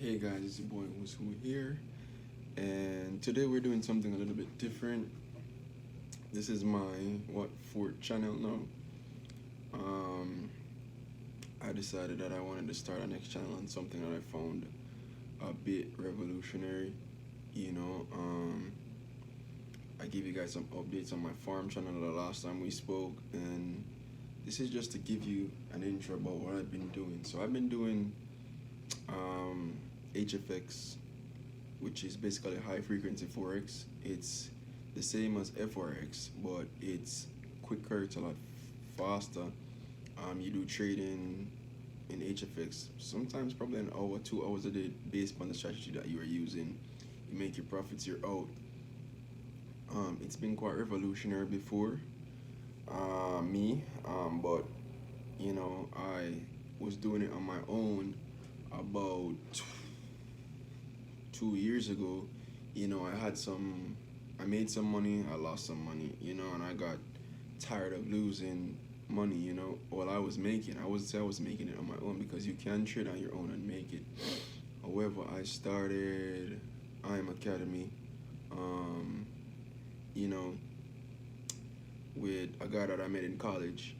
Hey guys, it's your boy Wusu here, and today we're doing something a little bit different. This is my fourth channel now. Um, I decided that I wanted to start a next channel on something that I found a bit revolutionary. You know, I gave you guys some updates on my farm channel the last time we spoke, and this is just to give you an intro about what I've been doing. So I've been doing HFX, which is basically high frequency forex. It's the same as FRX, but it's quicker, it's a lot faster. You do trading in HFX sometimes probably an hour, 2 hours a day, based on the strategy that you are using. You make your profits, you're out. It's been quite revolutionary before but I was doing it on my own about 2 years ago. I made some money, I lost some money, and I got tired of losing money, while I was making. I would say I was making it on my own because you can trade on your own and make it. However, I started IM Academy, you know, with a guy that I met in college.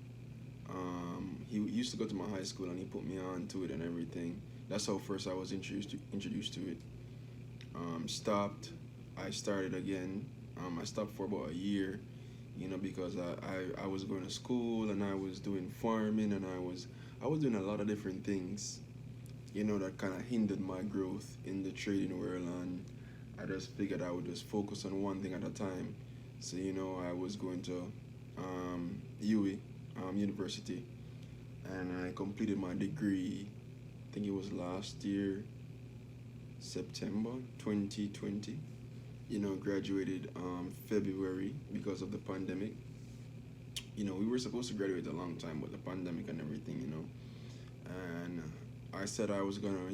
He used to go to my high school and he put me on to it and everything. That's how first I was introduced to it. Stopped. I started again. I stopped for about a year, because I was going to school and I was doing farming and I was doing a lot of different things, that kind of hindered my growth in the trading world, and I just figured I would just focus on one thing at a time. So I was going to UWI University, and I completed my degree. I think it was last year, September 2020. Graduated February because of the pandemic. We were supposed to graduate a long time, but the pandemic and everything, And I said I was gonna,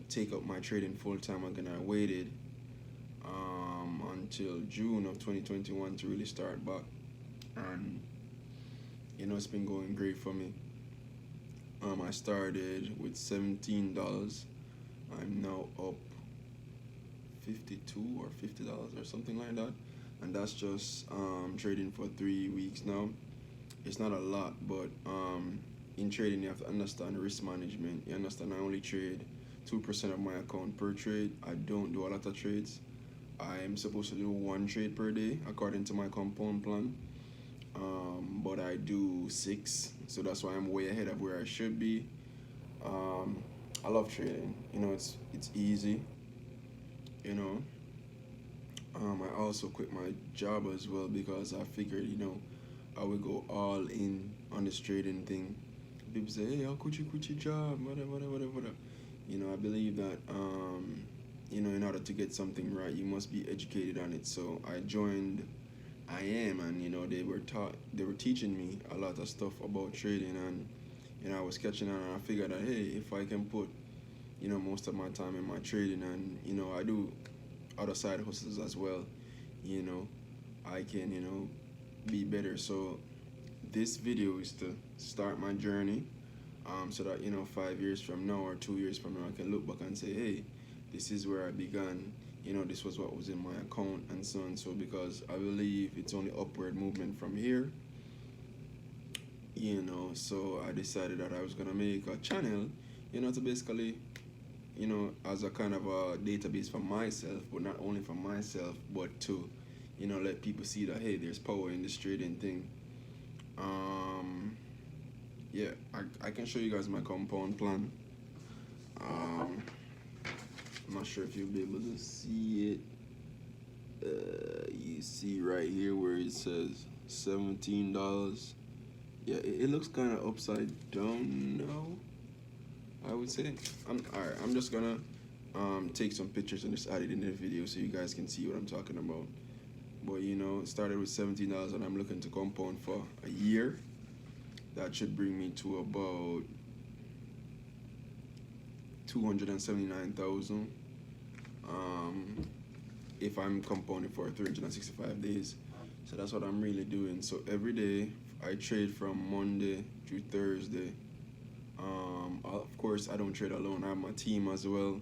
take up my trading full time. And I waited until June of 2021 to really start back, and it's been going great for me. I started with $17. I'm now up 52 or $50 or something like that, and that's just trading for 3 weeks now. It's not a lot, but in trading you have to understand risk management. You understand I only trade 2% of my account per trade. I don't do a lot of trades. I am supposed to do one trade per day according to my compound plan, but I do 6, so that's why I'm way ahead of where I should be. I love trading. It's easy. you know I also quit my job as well because I figured, I would go all in on this trading thing. People say, hey, how could you quit your job, whatever. I believe that in order to get something right, you must be educated on it. So I joined IM, and they were teaching me a lot of stuff about trading, and I was catching on, and I figured that, hey, if I can put most of my time in my trading, and I do other side hustles as well, I can be better. So this video is to start my journey, so that 5 years from now or 2 years from now I can look back and say, hey, this is where I began. This was what was in my account, and so on. So because I believe it's only upward movement from here, so I decided that I was gonna make a channel, to basically, as a kind of a database for myself, but not only for myself, but to, let people see that, hey, there's power in this trading thing. Yeah, I can show you guys my compound plan. I'm not sure if you'll be able to see it. You see right here where it says $17. Yeah, it looks kind of upside down now, I would say. Alright, I'm just gonna take some pictures and just add it in the video so you guys can see what I'm talking about. But it started with $17, and I'm looking to compound for a year. That should bring me to about 279,000 if I'm compounding for 365 days. So that's what I'm really doing. So every day I trade from Monday through Thursday. Of course, course, I don't trade alone. I have my team as well.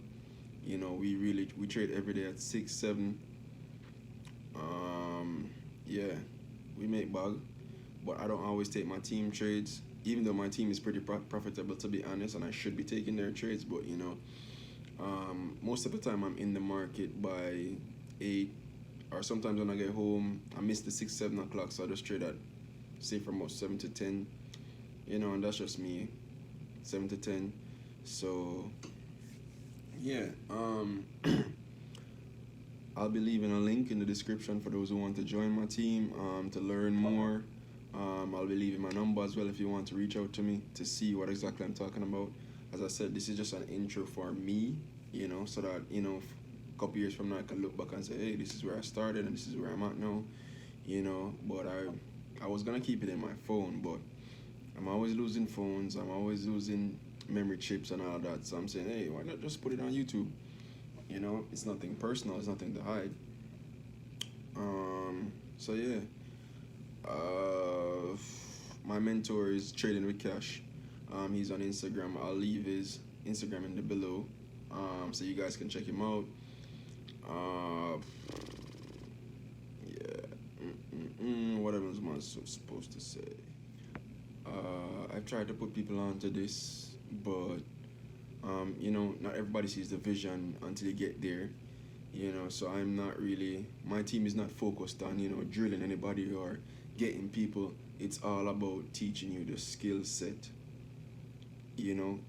You know, we trade every day at 6, 7. Yeah, we make bug, but I don't always take my team trades. Even though my team is pretty profitable, to be honest, and I should be taking their trades, but you know, most of the time I'm in the market by 8, or sometimes when I get home, I miss the 6, 7 o'clock, so I just trade at say from about 7 to 10. You know, and that's just me, 7 to 10. So yeah, I'll be leaving a link in the description for those who want to join my team, to learn more. I'll be leaving my number as well if you want to reach out to me to see what exactly I'm talking about. As I said, this is just an intro for me, you know, so that, you know, a couple years from now I can look back and say, hey, this is where I started and this is where I'm at now, you know. But I was going to keep it in my phone, but I'm always losing phones. I'm always losing memory chips and all that. So I'm saying, hey, why not just put it on YouTube? You know, it's nothing personal. It's nothing to hide. So yeah. My mentor is Trading with Cash. He's on Instagram. I'll leave his Instagram in the below, so you guys can check him out. Yeah. What else am I supposed to say? I've tried to put people onto this, but you know, not everybody sees the vision until you get there. You know, so I'm not really. My team is not focused on, you know, drilling anybody or getting people. It's all about teaching you the skill set. You know,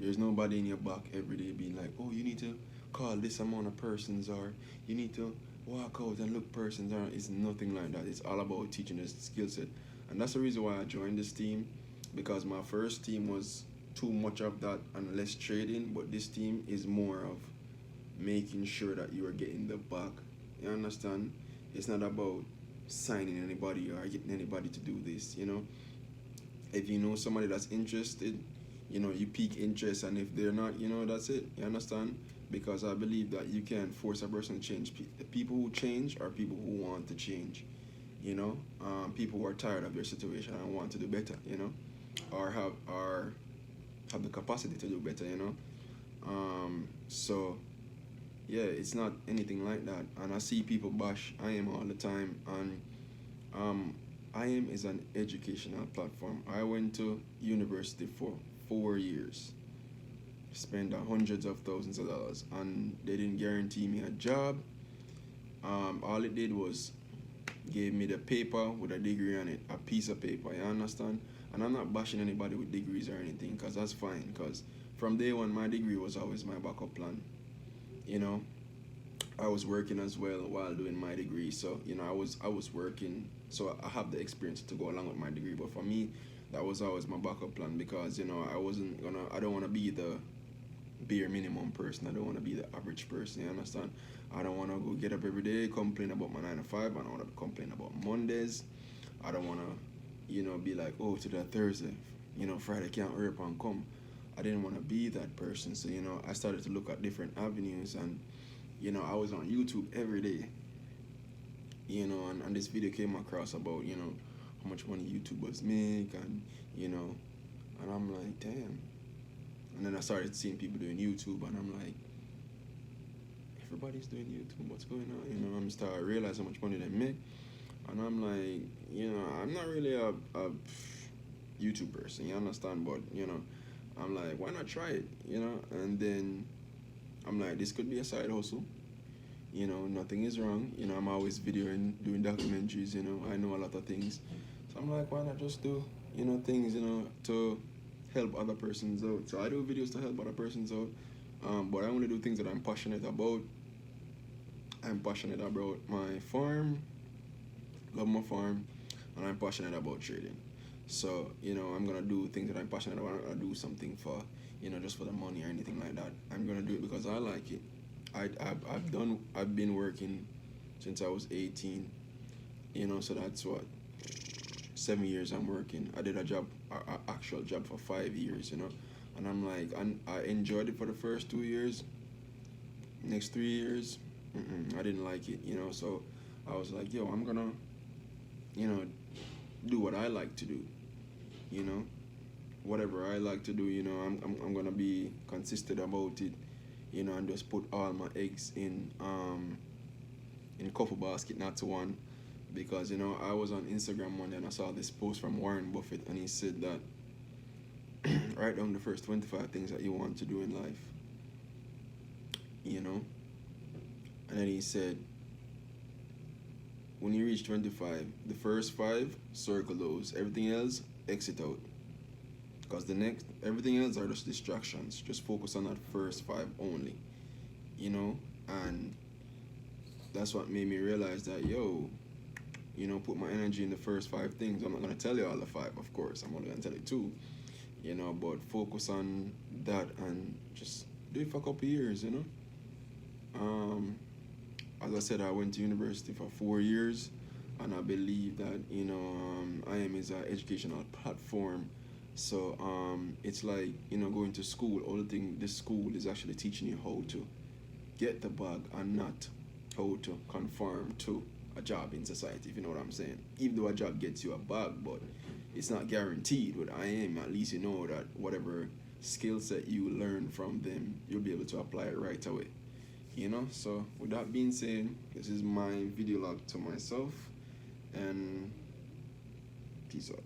there's nobody in your back every day being like, oh, you need to call this amount of persons, or you need to walk out and look persons. Or it's nothing like that. It's all about teaching the skill set, and that's the reason why I joined this team, because my first team was too much of that and less trading, but this team is more of making sure that you are getting the back. You understand? It's not about signing anybody or getting anybody to do this, you know. If you know somebody that's interested, you know, you pique interest, and if they're not, you know, that's it. You understand? Because I believe that you can't force a person to change. The people who change are people who want to change, you know. People who are tired of their situation and want to do better, you know, or have the capacity to do better, you know. So yeah, it's not anything like that. And I see people bash IM all the time, and IM is an educational platform. I went to university for 4 years, spent hundreds of thousands of dollars, and they didn't guarantee me a job. All it did was gave me the paper with a degree on it, a piece of paper, you understand? And I'm not bashing anybody with degrees or anything, because that's fine, because from day one, my degree was always my backup plan. You know, I was working as well while doing my degree, so you know, I was working, so I have the experience to go along with my degree. But for me, that was always my backup plan, because you know, I don't want to be the bare minimum person. I don't want to be the average person. You understand? I don't want to go get up every day complain about my 9 to 5. I don't want to complain about Mondays. I don't want to, you know, be like, oh, today Thursday, you know, Friday can't hurry up and come. I didn't want to be that person. So, you know, I started to look at different avenues, and, you know, I was on YouTube every day, you know, and this video came across about, you know, how much money YouTubers make, and, you know, and I'm like, damn. And then I started seeing people doing YouTube, and I'm like, everybody's doing YouTube, what's going on? You know, I'm starting to realize how much money they make, and I'm like, you know, I'm not really a YouTube person, you understand? But, you know, I'm like, why not try it, you know? And then I'm like, this could be a side hustle. You know, nothing is wrong. You know, I'm always videoing, doing documentaries, you know, I know a lot of things. So I'm like, why not just do, you know, things, you know, to help other persons out. So I do videos to help other persons out, but I only do things that I'm passionate about. I'm passionate about my farm, love my farm, and I'm passionate about trading. So, you know, I'm gonna do things that I'm passionate about. I'm gonna do something for, you know, just for the money or anything like that. I'm gonna do it because I like it. I've been working since I was 18, you know, so that's what, 7 years I'm working. I did a actual job for 5 years, you know, and I'm like, I enjoyed it for the first 2 years. Next 3 years, I didn't like it, you know, so I was like, yo, I'm gonna, you know, do what I like to do, you know, whatever I like to do, I'm gonna be consistent about it, and just put all my eggs in a couple basket, not to one, because I was on Instagram one day and I saw this post from Warren Buffett, and he said that write down the first 25 things that you want to do in life, you know, and then he said when you reach 25, the first five, circle those, everything else exit out, because the next everything else are just distractions. Just focus on that first five only, and that's what made me realize that, put my energy in the first five things. I'm not gonna tell you all the five, of course. I'm only gonna tell you two, but focus on that and just do it for a couple years, As I said, I went to university for 4 years, and I believe that IM is an educational platform. So it's like going to school. All the thing this school is actually teaching you how to get the bag and not how to conform to a job in society, if you know what I'm saying. Even though a job gets you a bag, but it's not guaranteed. With IM, at least you know that whatever skill set you learn from them, you'll be able to apply it right away. So with that being said, this is my video log to myself, and peace out.